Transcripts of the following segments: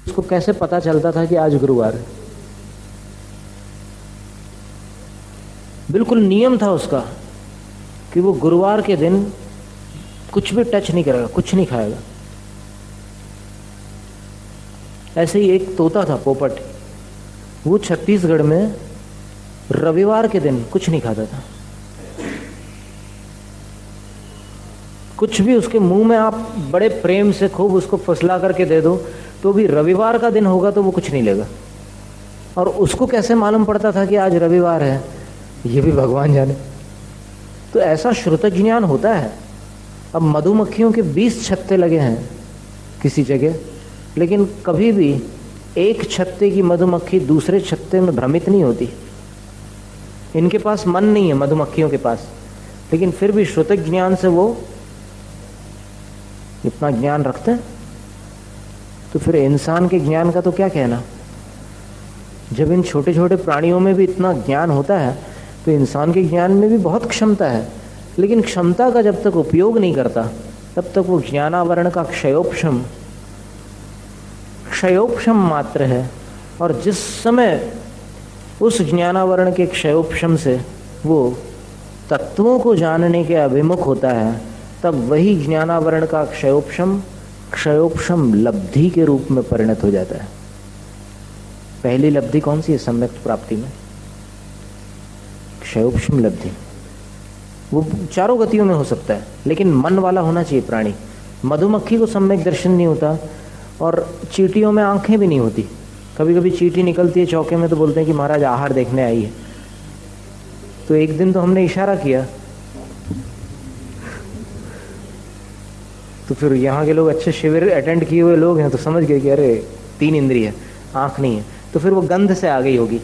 उसको कैसे पता चलता था कि आज गुरुवार है? बिल्कुल नियम था उसका कि वो गुरुवार के दिन कुछ भी टच नहीं करेगा, कुछ नहीं खाएगा। ऐसे ही एक तोता था पोपट, वो छत्तीसगढ़ में रविवार के दिन कुछ नहीं खाता था। कुछ भी उसके मुंह में आप बड़े प्रेम से खूब उसको फुसला करके दे दो तो भी रविवार का दिन होगा तो वो कुछ नहीं लेगा। और उसको कैसे मालूम पड़ता था कि आज रविवार है, ये भी भगवान जाने। तो ऐसा श्रुत ज्ञान होता है। अब मधुमक्खियों के 20 छत्ते लगे हैं किसी जगह, लेकिन कभी भी एक छत्ते की मधुमक्खी दूसरे छत्ते में भ्रमित नहीं होती। इनके पास मन नहीं है मधुमक्खियों के पास, लेकिन फिर भी श्रुत ज्ञान से वो इतना ज्ञान रखते हैं। तो फिर इंसान के ज्ञान का तो क्या कहना। जब इन छोटे छोटे प्राणियों में भी इतना ज्ञान होता है तो इंसान के ज्ञान में भी बहुत क्षमता है, लेकिन क्षमता का जब तक उपयोग नहीं करता तब तक वो ज्ञानावरण का क्षयोपशम मात्र है। और जिस समय उस ज्ञानावरण के क्षयोपशम से वो तत्वों को जानने के अभिमुख होता है, तब वही ज्ञानावरण का क्षयोपशम लब्धि के रूप में परिणत हो जाता है। पहली लब्धि कौन सी है सम्यक प्राप्ति में? क्षयोपशम लब्धि। वो चारों गतियों में हो सकता है, लेकिन मन वाला होना चाहिए प्राणी। मधुमक्खी को सम्यक दर्शन नहीं होता और चींटियों में आंखें भी नहीं होती। कभी कभी चींटी निकलती है चौके में तो बोलते हैं कि महाराज आहार देखने आई है। तो एक दिन तो हमने इशारा किया, तो फिर यहाँ के लोग अच्छे शिविर अटेंड किए हुए लोग हैं तो समझ गए कि अरे 3 इंद्रिय, आंख नहीं है। तो फिर वो गंध से आ गई होगी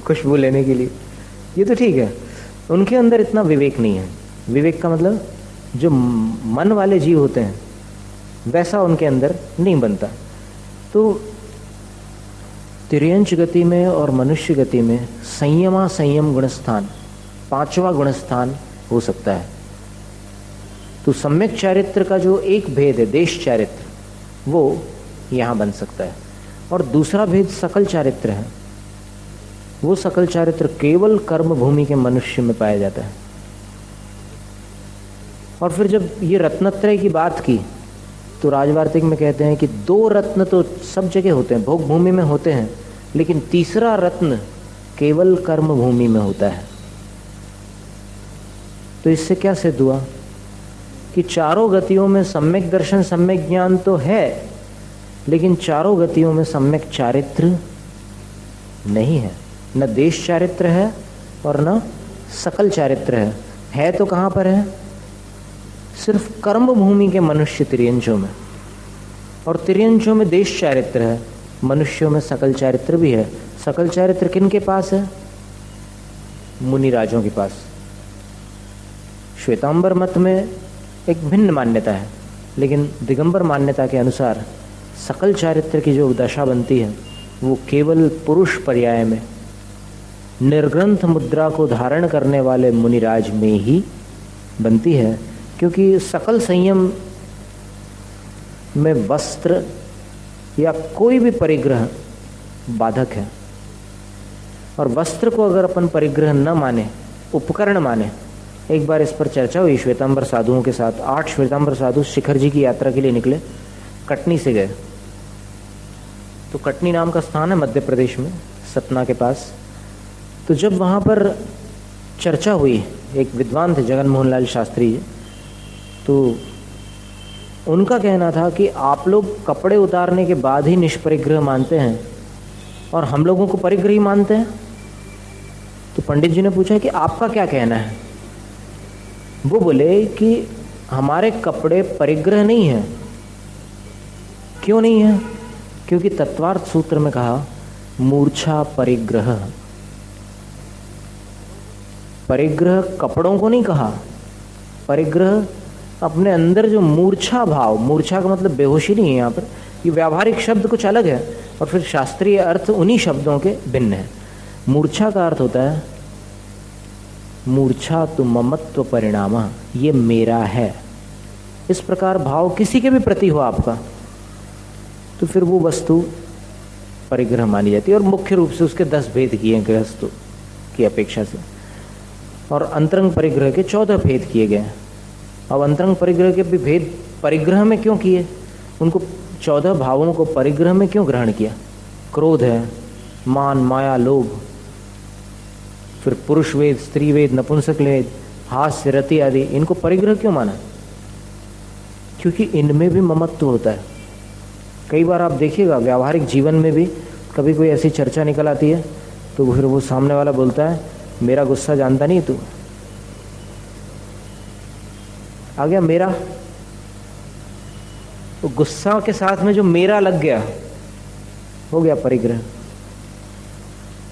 खुशबू लेने के लिए। ये तो ठीक है, उनके अंदर इतना विवेक नहीं है। विवेक का मतलब जो मन वाले जीव होते हैं वैसा उनके अंदर नहीं बनता। तो तिर्यंच गति में और मनुष्य गति में संयम गुणस्थान, 5वां गुणस्थान हो सकता है। तो सम्यक चारित्र का जो एक भेद है देश चारित्र, वो यहाँ बन सकता है। और दूसरा भेद सकल चारित्र है। वो सकल चारित्र केवल कर्म भूमि के मनुष्य में पाया जाता है। और फिर जब ये रत्नत्रय की बात की तो राजवार्तिक में कहते हैं कि 2 रत्न तो सब जगह होते हैं, भोग भूमि में होते हैं, लेकिन तीसरा रत्न केवल कर्म भूमि में होता है। तो इससे क्या सिद्ध हुआ कि चारों गतियों में सम्यक दर्शन सम्यक ज्ञान तो है, लेकिन चारों गतियों में सम्यक चारित्र नहीं है। न देश चारित्र है और न सकल चारित्र है तो कहाँ पर है? सिर्फ कर्म भूमि के मनुष्य तिर्यंचों में। और तिर्यंचों में देश चारित्र है, मनुष्यों में सकल चारित्र भी है। सकल चारित्र किन के पास है? मुनिराजों के पास। श्वेतांबर मत में एक भिन्न मान्यता है, लेकिन दिगंबर मान्यता के अनुसार सकल चारित्र की जो दशा बनती है वो केवल पुरुष पर्याय में निर्ग्रंथ मुद्रा को धारण करने वाले मुनिराज में ही बनती है। क्योंकि सकल संयम में वस्त्र या कोई भी परिग्रह बाधक है। और वस्त्र को अगर अपन परिग्रह न माने, उपकरण माने, एक बार इस पर चर्चा हुई श्वेतांबर साधुओं के साथ। 8 श्वेतांबर साधु शिखर जी की यात्रा के लिए निकले, कटनी से गए। तो कटनी नाम का स्थान है मध्य प्रदेश में, सतना के पास। तो जब वहाँ पर चर्चा हुई, एक विद्वान थे जगन मोहन लाल शास्त्री जी, तो उनका कहना था कि आप लोग कपड़े उतारने के बाद ही निष्परिग्रह मानते हैं और हम लोगों को परिग्रह ही मानते हैं। तो पंडित जी ने पूछा कि आपका क्या कहना है? वो बोले कि हमारे कपड़े परिग्रह नहीं है। क्यों नहीं है? क्योंकि तत्वार्थ सूत्र में कहा मूर्छा परिग्रह। परिग्रह कपड़ों को नहीं कहा, परिग्रह अपने अंदर जो मूर्छा भाव, मूर्छा का मतलब बेहोशी नहीं है यहाँ पर, ये व्यावहारिक शब्द कुछ अलग है और फिर शास्त्रीय अर्थ उन्हीं शब्दों के भिन्न है। मूर्छा का अर्थ होता है मूर्छा तो ममत्व परिणाम, ये मेरा है। इस प्रकार भाव किसी के भी प्रति हो आपका, तो फिर वो वस्तु परिग्रह मानी जाती है, और मुख्य रूप से उसके 10 भेद किए हैं गृहस्थ की अपेक्षा से, और अंतरंग परिग्रह के 14 भेद किए गए हैं। अब अंतरंग परिग्रह के भी भेद परिग्रह में क्यों किए, उनको 14 भावों को परिग्रह में क्यों ग्रहण किया? क्रोध है, मान, माया, लोभ, फिर पुरुष वेद, स्त्री वेद, नपुंसक वेद, हास्य, रति आदि, इनको परिग्रह क्यों माना? क्योंकि इनमें भी ममत्व होता है। कई बार आप देखिएगा व्यावहारिक जीवन में भी कभी कोई ऐसी चर्चा निकल आती है तो फिर वो सामने वाला बोलता है, मेरा गुस्सा जानता नहीं तू, आ गया मेरा, तो गुस्सा के साथ में जो मेरा लग गया, हो गया परिग्रह।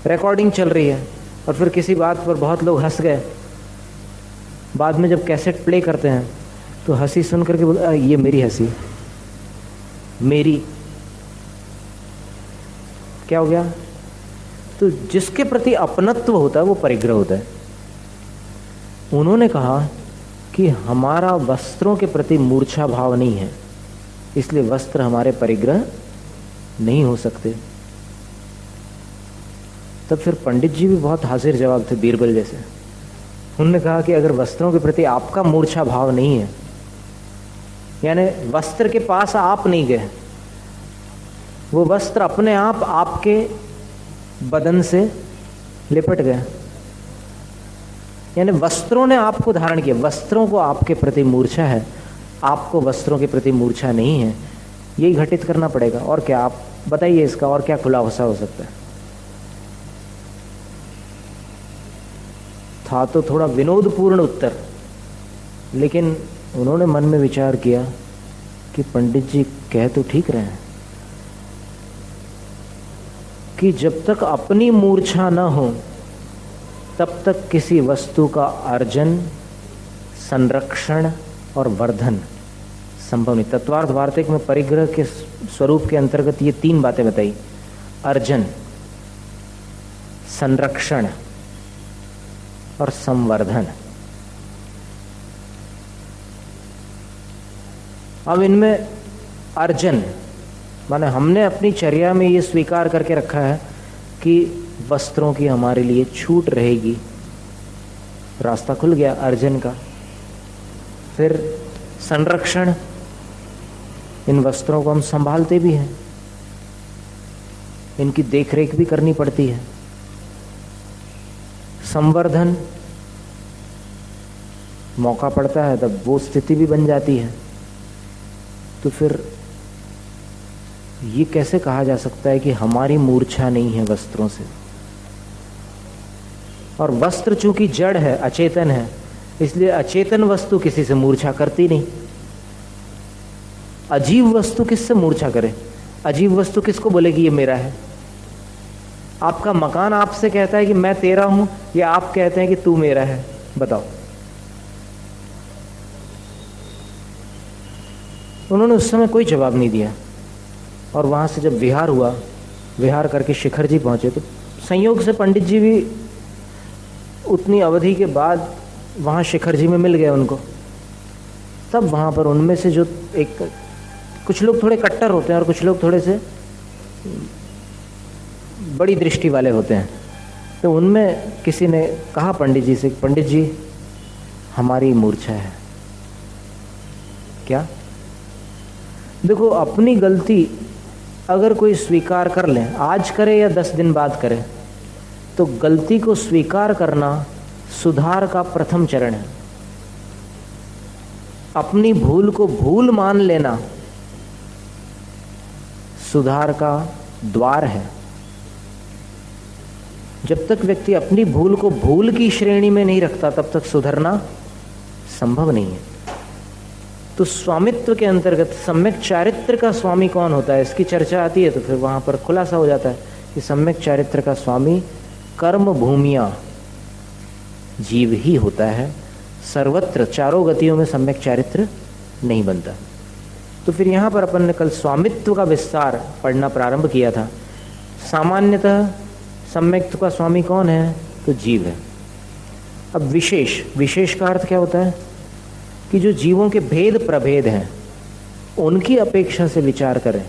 रिकॉर्डिंग चल रही है और फिर किसी बात पर बहुत लोग हंस गए, बाद में जब कैसेट प्ले करते हैं तो हंसी सुन करके बोलते ये मेरी हंसी, मेरी, क्या हो गया? तो जिसके प्रति अपनत्व होता है वो परिग्रह होता है। उन्होंने कहा कि हमारा वस्त्रों के प्रति मूर्छा भाव नहीं है, इसलिए वस्त्र हमारे परिग्रह नहीं हो सकते। तब फिर पंडित जी भी बहुत हाजिर जवाब थे, बीरबल जैसे। उन्होंने कहा कि अगर वस्त्रों के प्रति आपका मूर्छा भाव नहीं है, यानी वस्त्र के पास आप नहीं गए, वो वस्त्र अपने आप आपके बदन से लिपट गए, यानी वस्त्रों ने आपको धारण किया। वस्त्रों को आपके प्रति मूर्छा है, आपको वस्त्रों के प्रति मूर्छा नहीं है, यही घटित करना पड़ेगा। और क्या, आप बताइए इसका और क्या खुलासा हो सकता है? था तो थोड़ा विनोदपूर्ण उत्तर, लेकिन उन्होंने मन में विचार किया कि पंडित जी कह तो ठीक रहे हैं कि जब तक अपनी मूर्छा न हो तब तक किसी वस्तु का अर्जन, संरक्षण और वर्धन संभव नहीं। तत्वार्थ वार्तिक में परिग्रह के स्वरूप के अंतर्गत ये 3 बातें बताई: अर्जन, संरक्षण और संवर्धन। अब इनमें अर्जन माने हमने अपनी चर्या में ये स्वीकार करके रखा है कि वस्त्रों की हमारे लिए छूट रहेगी, रास्ता खुल गया अर्जन का। फिर संरक्षण, इन वस्त्रों को हम संभालते भी हैं, इनकी देखरेख भी करनी पड़ती है। संवर्धन, मौका पड़ता है तब वो स्थिति भी बन जाती है। तो फिर ये कैसे कहा जा सकता है कि हमारी मूर्छा नहीं है वस्त्रों से? और वस्त्र चूंकि जड़ है, अचेतन है, इसलिए अचेतन वस्तु किसी से मूर्छा करती नहीं। अजीव वस्तु किससे मूर्छा करे? अजीव वस्तु किसको बोले कि ये मेरा है? आपका मकान आपसे कहता है कि मैं तेरा हूं, या आप कहते हैं कि तू मेरा है? बताओ। उन्होंने उस समय कोई जवाब नहीं दिया, और वहाँ से जब विहार हुआ, विहार करके शिखर जी पहुँचे, तो संयोग से पंडित जी भी उतनी अवधि के बाद वहाँ शिखर जी में मिल गए उनको। तब वहाँ पर उनमें से जो एक, कुछ लोग थोड़े कट्टर होते हैं और कुछ लोग थोड़े से बड़ी दृष्टि वाले होते हैं, तो उनमें किसी ने कहा पंडित जी से, पंडित जी हमारी मूर्छा है। क्या? देखो, अपनी गलती अगर कोई स्वीकार कर ले, आज करे या 10 दिन बाद करे, तो गलती को स्वीकार करना सुधार का प्रथम चरण है। अपनी भूल को भूल मान लेना सुधार का द्वार है। जब तक व्यक्ति अपनी भूल को भूल की श्रेणी में नहीं रखता, तब तक सुधरना संभव नहीं है। तो स्वामित्व के अंतर्गत सम्यक चारित्र का स्वामी कौन होता है, इसकी चर्चा आती है, तो फिर वहां पर खुलासा हो जाता है कि सम्यक चारित्र का स्वामी कर्म भूमिया जीव ही होता है। सर्वत्र चारों गतियों में सम्यक चारित्र नहीं बनता। तो फिर यहाँ पर अपन ने कल स्वामित्व का विस्तार पढ़ना प्रारंभ किया था। सामान्यतः सम्यक्त्व का स्वामी कौन है? तो जीव है। अब विशेष का अर्थ क्या होता है? कि जो जीवों के भेद प्रभेद हैं उनकी अपेक्षा से विचार करें,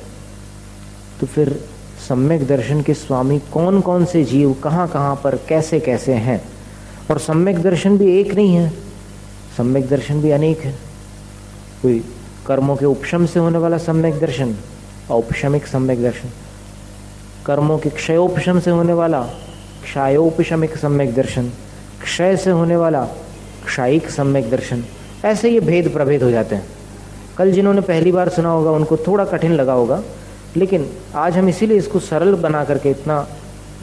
तो फिर सम्यक दर्शन के स्वामी कौन कौन से जीव कहाँ कहाँ पर कैसे कैसे हैं। और सम्यक दर्शन भी एक नहीं है, सम्यक दर्शन भी अनेक है। कोई कर्मों के उपशम से होने वाला सम्यक दर्शन, औपशमिक सम्यक दर्शन, कर्मों के क्षयोपशम से होने वाला क्षयोपशमिक सम्यक दर्शन, क्षय से होने वाला क्षयिक सम्यक दर्शन। ऐसे ये भेद प्रभेद हो जाते हैं। कल जिन्होंने पहली बार सुना होगा उनको थोड़ा कठिन लगा होगा, लेकिन आज हम इसीलिए इसको सरल बना करके, इतना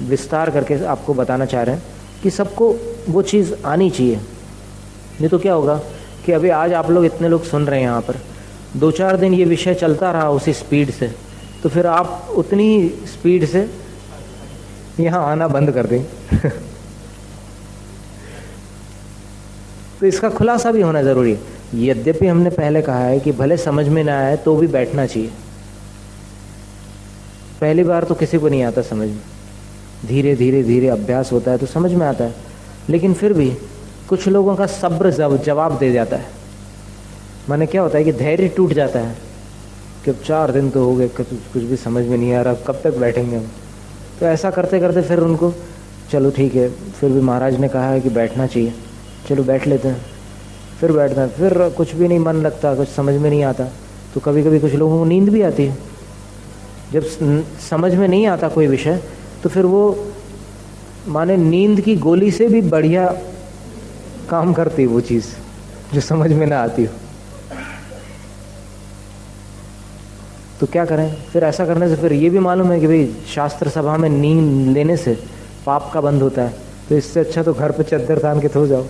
विस्तार करके आपको बताना चाह रहे हैं कि सबको वो चीज़ आनी चाहिए। नहीं तो क्या होगा कि अभी आज आप लोग इतने लोग सुन रहे हैं यहाँ पर, 2-4 दिन ये विषय चलता रहा उसी स्पीड से, तो फिर आप उतनी ही स्पीड से यहाँ आना बंद कर दें। तो इसका खुलासा भी होना ज़रूरी है। यद्यपि हमने पहले कहा है कि भले समझ में ना आए तो भी बैठना चाहिए। पहली बार तो किसी को नहीं आता समझ में, धीरे धीरे धीरे अभ्यास होता है तो समझ में आता है। लेकिन फिर भी कुछ लोगों का सब्र जवाब दे जाता है। माने क्या होता है कि धैर्य टूट जाता है कि अब 4 दिन तो हो गए, कुछ भी समझ में नहीं आ रहा, कब तक बैठेंगे हम। तो ऐसा करते करते फिर उनको चलो ठीक है, फिर भी महाराज ने कहा है कि बैठना चाहिए, चलो बैठ लेते हैं। फिर बैठते हैं, फिर कुछ भी नहीं मन लगता, कुछ समझ में नहीं आता। तो कभी कभी कुछ लोगों को नींद भी आती है। जब समझ में नहीं आता कोई विषय तो फिर वो माने नींद की गोली से भी बढ़िया काम करती है वो चीज़ जो समझ में ना आती हो। तो क्या करें फिर? ऐसा करने से फिर ये भी मालूम है कि भाई शास्त्र सभा में नींद लेने से पाप का बंद होता है, तो इससे अच्छा तो घर पे चद्दर तान के सो जाओ,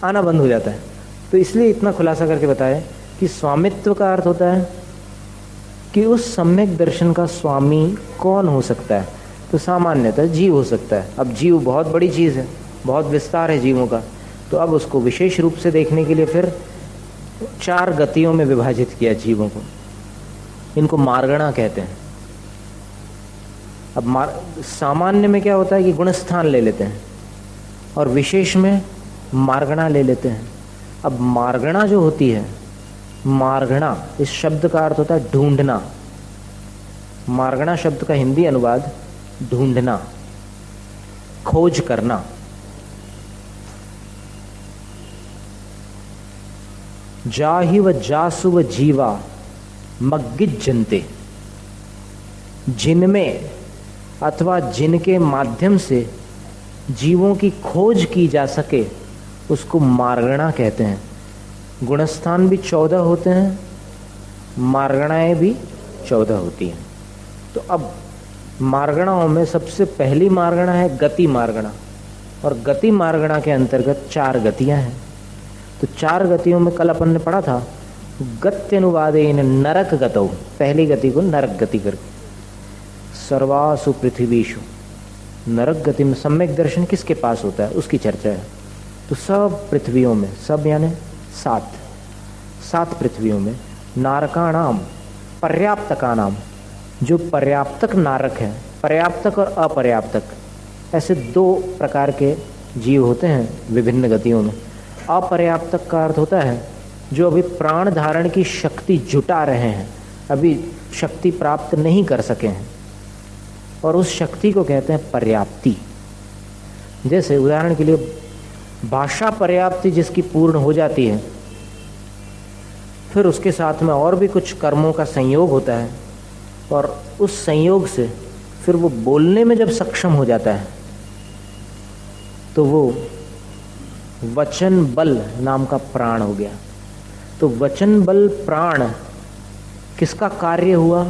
आना बंद हो जाता है। तो इसलिए इतना खुलासा करके बताया कि स्वामित्व का अर्थ होता है कि उस सम्यक दर्शन का स्वामी कौन हो सकता है। तो सामान्यतः जीव हो सकता है। अब जीव बहुत बड़ी चीज़ है, बहुत विस्तार है जीवों का। तो अब उसको विशेष रूप से देखने के लिए फिर 4 गतियों में विभाजित किया जीवों को। इनको मार्गणा कहते हैं। अब सामान्य में क्या होता है कि गुणस्थान ले लेते हैं और विशेष में मार्गणा ले लेते हैं। अब मार्गणा जो होती है, मार्गणा इस शब्द का अर्थ होता है ढूंढना। मार्गणा शब्द का हिंदी अनुवाद ढूंढना, खोज करना। जाहि व जासु व जीवा मग्गिज्जन्ते, जिनमें अथवा जिनके माध्यम से जीवों की खोज की जा सके उसको मार्गणा कहते हैं। गुणस्थान भी 14 होते हैं, मार्गणाएं भी 14 होती हैं। तो अब मार्गणाओं में सबसे पहली मार्गणा है गति मार्गणा, और गति मार्गणा के अंतर्गत 4 गतियां हैं। तो 4 गतियों में कल अपन ने पढ़ा था गत्यनुवादेन नरक गतौ, पहली गति को नरक गति करके। सर्वासु पृथ्वीषु, नरक गति में सम्यक दर्शन किसके पास होता है उसकी चर्चा है। तो सब पृथ्वियों में, सब यानी 7 पृथ्वियों में नारकाणाम पर्याप्तकानाम, जो पर्याप्तक नारक है, पर्याप्तक और अपर्याप्तक, ऐसे 2 प्रकार के जीव होते हैं विभिन्न गतियों में। अपर्याप्तक का अर्थ होता है जो अभी प्राण धारण की शक्ति जुटा रहे हैं, अभी शक्ति प्राप्त नहीं कर सके हैं, और उस शक्ति को कहते हैं पर्याप्ति। जैसे उदाहरण के लिए भाषा पर्याप्ति जिसकी पूर्ण हो जाती है, फिर उसके साथ में और भी कुछ कर्मों का संयोग होता है, और उस संयोग से फिर वो बोलने में जब सक्षम हो जाता है तो वो वचन बल नाम का प्राण हो गया। तो वचन बल प्राण किसका कार्य हुआ?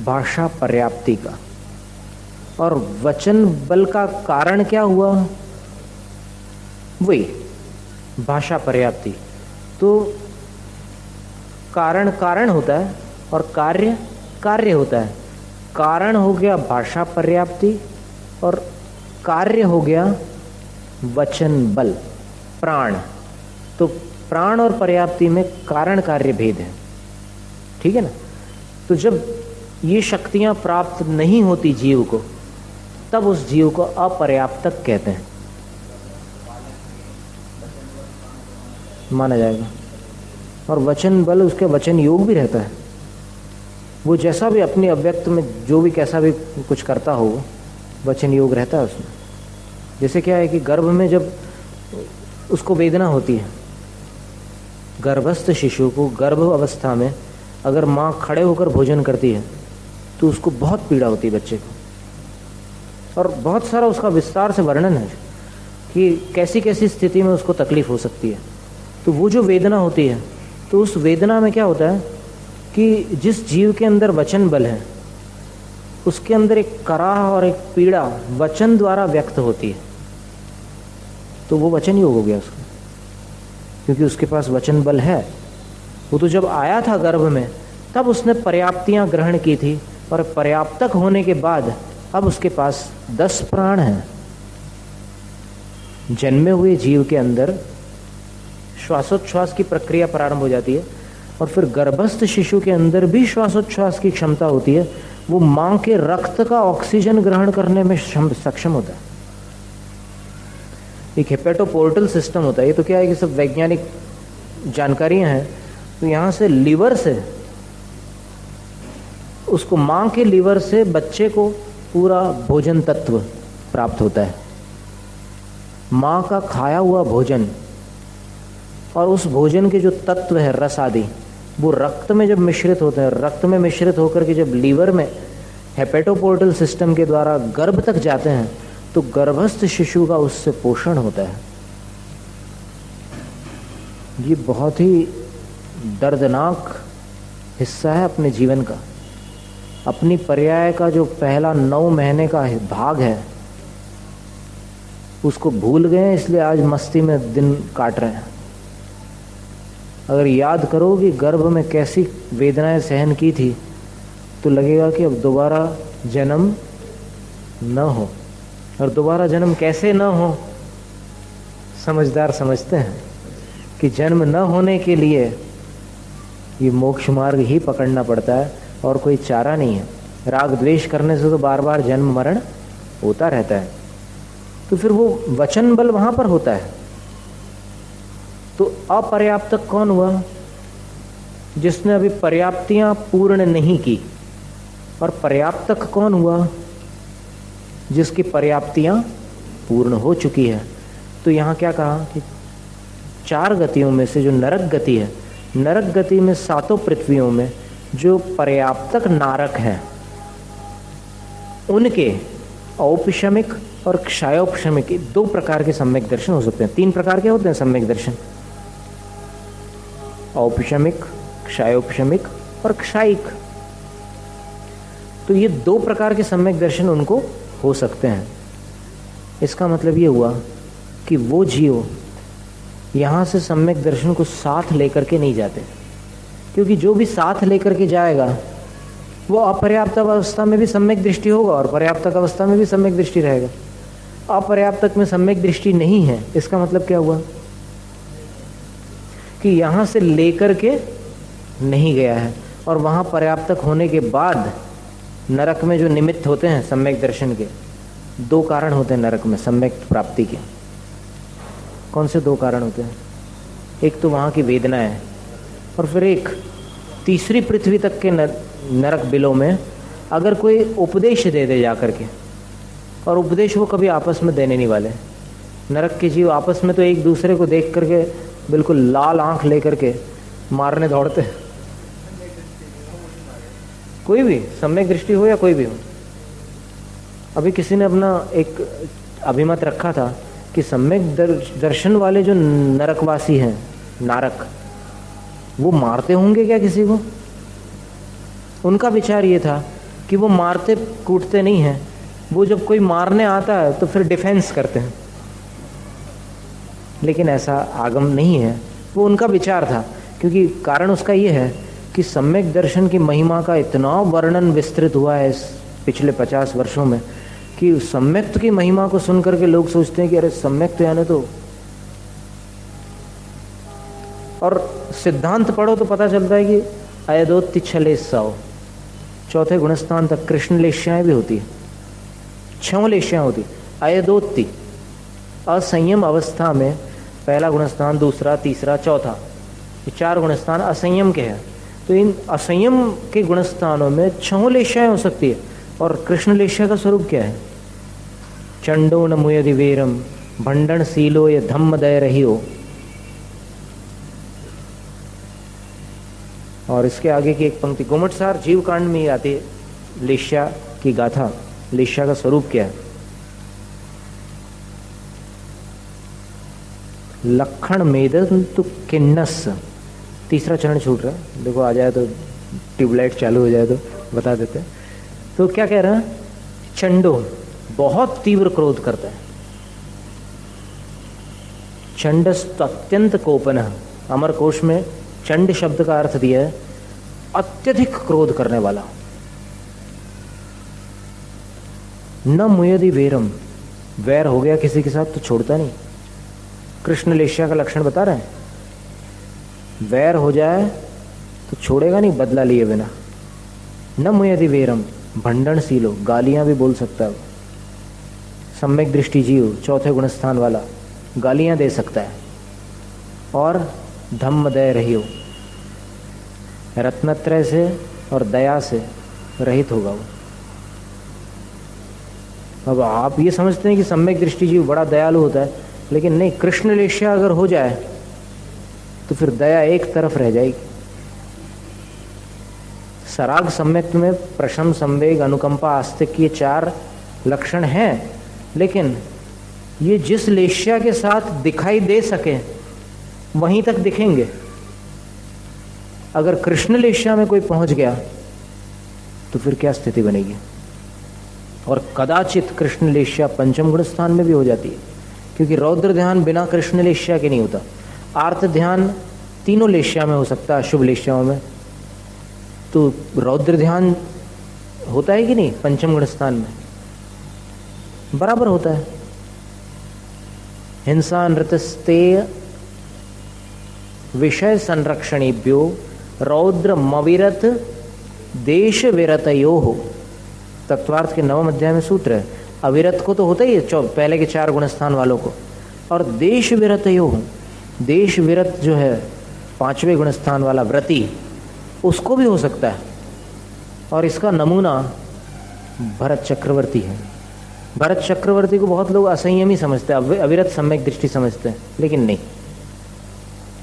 भाषा पर्याप्ति का। और वचन बल का कारण क्या हुआ? वही भाषा पर्याप्ति। तो कारण कारण होता है और कार्य कार्य होता है। कारण हो गया भाषा पर्याप्ति और कार्य हो गया वचन बल प्राण। तो प्राण और पर्याप्ति में कारण कार्य भेद है, ठीक है ना। तो जब ये शक्तियां प्राप्त नहीं होती जीव को, तब उस जीव को अपर्याप्तक कहते हैं, माना जाएगा। और वचन बल उसके वचन योग भी रहता है। वो जैसा भी अपनी अव्यक्त में जो भी कैसा भी कुछ करता हो, वचन योग रहता है उसमें। जैसे क्या है कि गर्भ में जब उसको वेदना होती है, गर्भस्थ शिशु को गर्भ अवस्था में अगर माँ खड़े होकर भोजन करती है तो उसको बहुत पीड़ा होती है बच्चे को, और बहुत सारा उसका विस्तार से वर्णन है कि कैसी कैसी स्थिति में उसको तकलीफ हो सकती है। तो वो जो वेदना होती है, तो उस वेदना में क्या होता है कि जिस जीव के अंदर वचन बल है उसके अंदर एक कराह और एक पीड़ा वचन द्वारा व्यक्त होती है, तो वो वचन योग हो गया उसका, क्योंकि उसके पास वचन बल है। वो तो जब आया था गर्भ में तब उसने पर्याप्तियां ग्रहण की थी, और पर्याप्तक होने के बाद अब उसके पास 10 प्राण हैं। जन्मे हुए जीव के अंदर श्वासोच्छ्वास की प्रक्रिया प्रारंभ हो जाती है, और फिर गर्भस्थ शिशु के अंदर भी श्वासोच्छ्वास की क्षमता होती है। वो मां के रक्त का ऑक्सीजन ग्रहण करने में सक्षम होता है। एक हेपेटोपोर्टल सिस्टम होता है। ये तो क्या है कि सब वैज्ञानिक जानकारियां हैं। तो यहां से लीवर से उसको, मां के लीवर से बच्चे को पूरा भोजन तत्व प्राप्त होता है, मां का खाया हुआ भोजन, और उस भोजन के जो तत्व है रस आदि, वो रक्त में जब मिश्रित होते हैं, रक्त में मिश्रित होकर के जब लीवर में हेपेटोपोर्टल सिस्टम के द्वारा गर्भ तक जाते हैं, तो गर्भस्थ शिशु का उससे पोषण होता है। ये बहुत ही दर्दनाक हिस्सा है अपने जीवन का। अपनी पर्याय का जो पहला 9 महीने का भाग है उसको भूल गए, इसलिए आज मस्ती में दिन काट रहे हैं। अगर याद करो कि गर्भ में कैसी वेदनाएं सहन की थी, तो लगेगा कि अब दोबारा जन्म न हो। और दोबारा जन्म कैसे न हो, समझदार समझते हैं कि जन्म न होने के लिए ये मोक्ष मार्ग ही पकड़ना पड़ता है, और कोई चारा नहीं है। राग द्वेष करने से तो बार बार जन्म मरण होता रहता है। तो फिर वो वचन बल वहां पर होता है। तो अपर्याप्तक कौन हुआ? जिसने अभी पर्याप्तियां पूर्ण नहीं की। और पर्याप्तक कौन हुआ? जिसकी पर्याप्तियां पूर्ण हो चुकी है। तो यहां क्या कहा कि 4 गतियों में से जो नरक गति है, नरक गति में 7 पृथ्वियों में जो पर्याप्तक नारक हैं, उनके औपशमिक और क्षयोपशमिक 2 प्रकार के सम्यक दर्शन हो सकते हैं। 3 प्रकार के होते हैं सम्यक दर्शन, औपशमिक, क्षयोपशमिक और क्षायिक। तो ये 2 प्रकार के सम्यक दर्शन उनको हो सकते हैं। इसका मतलब ये हुआ कि वो जीव यहाँ से सम्यक दर्शन को साथ लेकर के नहीं जाते, क्योंकि जो भी साथ लेकर के जाएगा वो अपर्याप्त अवस्था में भी सम्यक दृष्टि होगा और पर्याप्तक अवस्था में भी सम्यक दृष्टि रहेगा। अपर्याप्तक में सम्यक दृष्टि नहीं है, इसका मतलब क्या हुआ कि यहाँ से लेकर के नहीं गया है, और वहाँ पर्याप्तक होने के बाद नरक में जो निमित्त होते हैं सम्यक दर्शन के, 2 कारण होते हैं नरक में सम्यक प्राप्ति के। कौन से 2 कारण होते हैं? एक तो वहाँ की वेदना है, और फिर एक तीसरी पृथ्वी तक के नरक बिलों में अगर कोई उपदेश दे दे जाकर के, और उपदेश वो कभी आपस में देने नहीं वाले। नरक के जीव आपस में तो एक दूसरे को देख करके बिल्कुल लाल आंख लेकर के मारने दौड़ते हैं। कोई भी सम्यक दृष्टि हो या कोई भी हो। अभी किसी ने अपना एक अभिमत रखा था कि सम्यक दर्शन वाले जो नरकवासी हैं, नारक, वो मारते होंगे क्या किसी को? उनका विचार ये था कि वो मारते कूटते नहीं हैं, वो जब कोई मारने आता है तो फिर डिफेंस करते हैं। लेकिन ऐसा आगम नहीं है, वो उनका विचार था। क्योंकि कारण उसका ये है कि सम्यक दर्शन की महिमा का इतना वर्णन विस्तृत हुआ है इस पिछले 50 वर्षों में कि सम्यक्त की महिमा को सुनकर के लोग सोचते हैं कि अरे सम्यक्त यानी तो, और सिद्धांत पढ़ो तो पता चलता है कि अयदोत्ति छले 100, 4थे गुणस्थान तक कृष्ण लेश्याएं भी होती है, 6 लेश्याएं होती। अयदोत्ति असंयम अवस्था में पहला गुणस्थान, दूसरा, तीसरा, चौथा, ये 4 गुणस्थान असंयम के हैं। तो इन असंयम के गुणस्थानों में 6 लेश्याएं हो सकती है। और कृष्ण लेश्या का स्वरूप क्या है? चंडो न मुयदि वीरम भंडन सीलो ये धम्म दय रहियो। और इसके आगे की एक पंक्ति गोमटसार जीव कांड में ही आती है, लेश्या की गाथा। लेश्या का स्वरूप क्या है? लक्षण मेदन तु किन्नस। तीसरा चरण छूट रहा है, देखो आ जाए तो ट्यूबलाइट चालू हो जाए तो बता देते हैं। तो क्या कह रहा है? चंडो बहुत तीव्र क्रोध करता है। चंडस्त अत्यंत कोपन। अमर कोश में चंड शब्द का अर्थ दिया है अत्यधिक क्रोध करने वाला। न मुयदि वेरम, वैर हो गया किसी के साथ तो छोड़ता नहीं। कृष्ण लेश्या का लक्षण बता रहे हैं, वैर हो जाए तो छोड़ेगा नहीं बदला लिए बिना। न मुयदि वेरम भंडन सीलो, गालियां भी बोल सकता है। सम्यक दृष्टि जीव, चौथे गुणस्थान वाला, गालियां दे सकता है। और धम्म दय रहियो, रत्नत्रय से और दया से रहित होगा वो। अब आप ये समझते हैं कि सम्यक दृष्टि जीव बड़ा दयालु होता है, लेकिन नहीं, कृष्ण लेश्या अगर हो जाए तो फिर दया एक तरफ रह जाएगी। सराग सम्यक में प्रशम, संवेग, अनुकंपा, आस्तिक ये 4 लक्षण हैं, लेकिन ये जिस लेश्या के साथ दिखाई दे सके वहीं तक दिखेंगे। अगर कृष्ण लेश्या में कोई पहुंच गया तो फिर क्या स्थिति बनेगी? और कदाचित कृष्ण लेश्या पंचम गुण स्थान में भी हो जाती है, क्योंकि रौद्र ध्यान बिना कृष्ण लेश्या के नहीं होता। आर्त ध्यान तीनों लेश्या में हो सकता है, शुभ लेश्याओं में। तो रौद्र ध्यान होता है कि नहीं पंचम गुण स्थान में? बराबर होता है। हिंसा नृतस्तेय विषय संरक्षणेभ्यो रौद्र मविरत देश विरतयो हो। तत्वार्थ के 9वें अध्याय में सूत्र है। अविरत को तो होता ही है पहले के 4 गुणस्थान वालों को, और देश विरतयो हो, देश विरत जो है 5वें गुणस्थान वाला व्रती, उसको भी हो सकता है। और इसका नमूना भरत चक्रवर्ती है। भरत चक्रवर्ती को बहुत लोग असंयमी समझते हैं, अविरत सम्यक दृष्टि समझते हैं, लेकिन नहीं।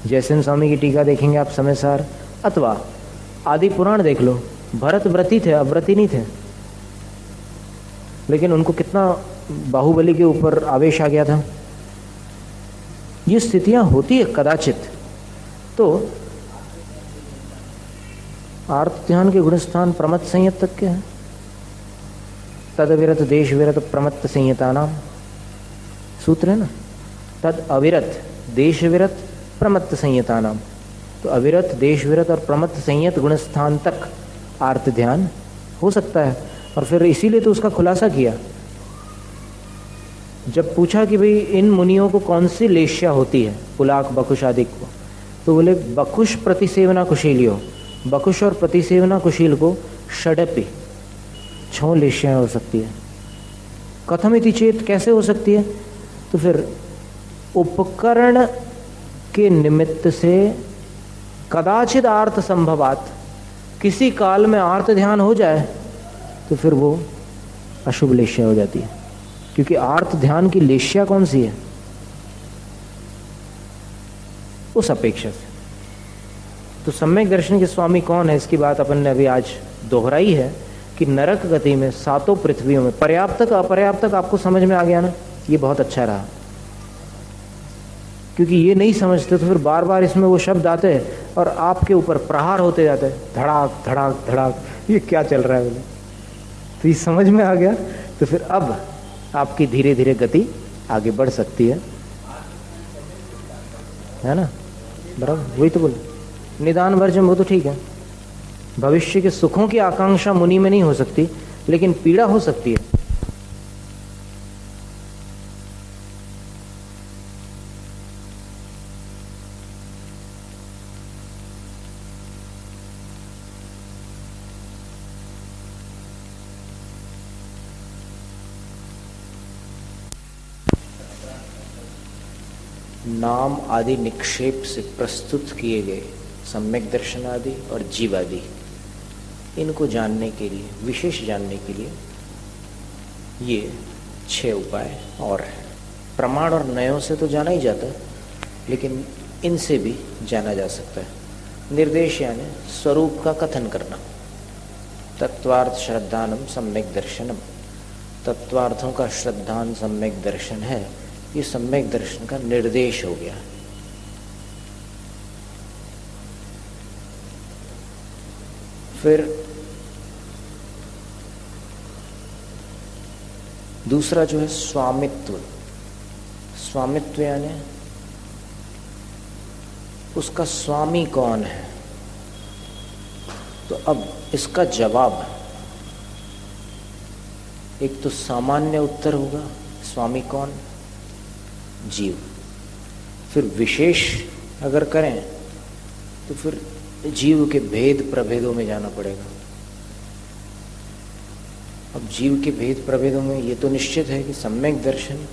जयसेन स्वामी की टीका देखेंगे आप समय सार, अथवा आदि पुराण देख लो, भरत व्रती थे, अव्रती नहीं थे, लेकिन उनको कितना बाहुबली के ऊपर आवेश आ गया था। ये स्थितियां होती है कदाचित। तो आर्त ध्यान के गुणस्थान प्रमत्त संयत तक के हैं। तद अविरत देश विरत प्रमत्त संयता नाम सूत्र है ना। तद अविरत देश विरत प्रमत्त संयता नाम। तो अविरत देश विरत और प्रमत्त संयत गुणस्थान तक आर्त ध्यान हो सकता है। और फिर इसीलिए तो उसका खुलासा किया। जब पूछा कि भाई इन मुनियों को कौन सी लेश्या होती है, पुलाक बकुश आदि को, तो बोले बकुश प्रतिसेवना कुशीलियो। बकुश और प्रतिसेवना कुशील को षडपि 6 लेश्याएं हो सकती है। कथमिति चेत, कैसे हो सकती है? तो फिर उपकरण के निमित्त से कदाचित आर्त संभवात, किसी काल में आर्त ध्यान हो जाए तो फिर वो अशुभ लेश्या हो जाती है। क्योंकि आर्त ध्यान की लेश्या कौन सी है उस अपेक्षा से। तो सम्यक दर्शन के स्वामी कौन है, इसकी बात अपन ने अभी आज दोहराई है कि नरक गति में 7 पृथ्वियों में पर्याप्तक अपर्याप्तक आपको समझ में आ गया ना, ये बहुत अच्छा रहा। क्योंकि ये नहीं समझते तो फिर बार बार इसमें वो शब्द आते हैं और आपके ऊपर प्रहार होते जाते हैं, धड़ाक धड़ाक धड़ाक, ये क्या चल रहा है बोले। तो ये समझ में आ गया तो फिर अब आपकी धीरे धीरे गति आगे बढ़ सकती है ना। बराबर वही तो बोले, निदान वर्जम, वो तो ठीक है। भविष्य के सुखों की आकांक्षा मुनि में नहीं हो सकती, लेकिन पीड़ा हो सकती है। नाम आदि निक्षेप से प्रस्तुत किए गए सम्यक दर्शन आदि और जीवादि, इनको जानने के लिए, विशेष जानने के लिए ये 6 उपाय और हैं। प्रमाण और नयों से तो जाना ही जाता है, लेकिन इनसे भी जाना जा सकता है। निर्देश यानी स्वरूप का कथन करना। तत्वार्थ श्रद्धानम सम्यक दर्शनम, तत्वार्थों का श्रद्धान सम्यक दर्शन है, ये सम्यक दर्शन का निर्देश हो गया। फिर दूसरा जो है स्वामित्व। स्वामित्व यानी उसका स्वामी कौन है। तो अब इसका जवाब एक तो सामान्य उत्तर होगा, स्वामी कौन, जीव। फिर विशेष अगर करें तो फिर जीव के भेद प्रभेदों में जाना पड़ेगा। अब जीव के भेद प्रभेदों में ये तो निश्चित है कि सम्यक दर्शन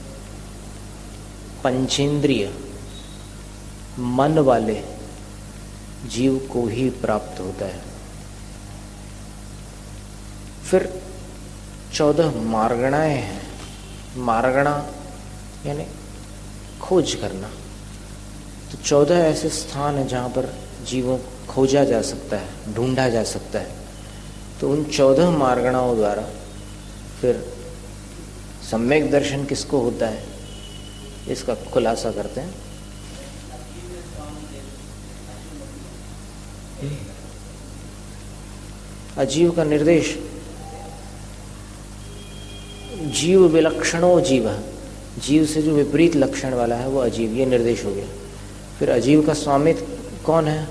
पंचेंद्रिय मन वाले जीव को ही प्राप्त होता है। फिर 14 मार्गणाएं हैं। मार्गणा यानी खोज करना। तो 14 ऐसे स्थान हैं जहाँ पर जीवों को खोजा जा सकता है, ढूंढा जा सकता है। तो उन 14 मार्गणाओं द्वारा फिर सम्यक दर्शन किसको होता है, इसका खुलासा करते हैं। अजीव का निर्देश, जीव विलक्षणो जीव, जीव से जो विपरीत लक्षण वाला है वो अजीव, ये निर्देश हो गया। फिर अजीव का स्वामित्व कौन है,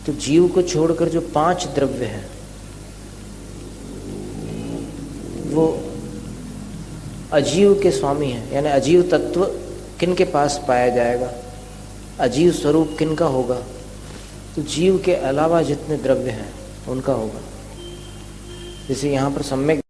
तो जीव को छोड़कर जो 5 द्रव्य हैं वो अजीव के स्वामी हैं। यानी अजीव तत्व किन के पास पाया जाएगा, अजीव स्वरूप किन का होगा, तो जीव के अलावा जितने द्रव्य हैं उनका होगा। जैसे यहाँ पर सम्यक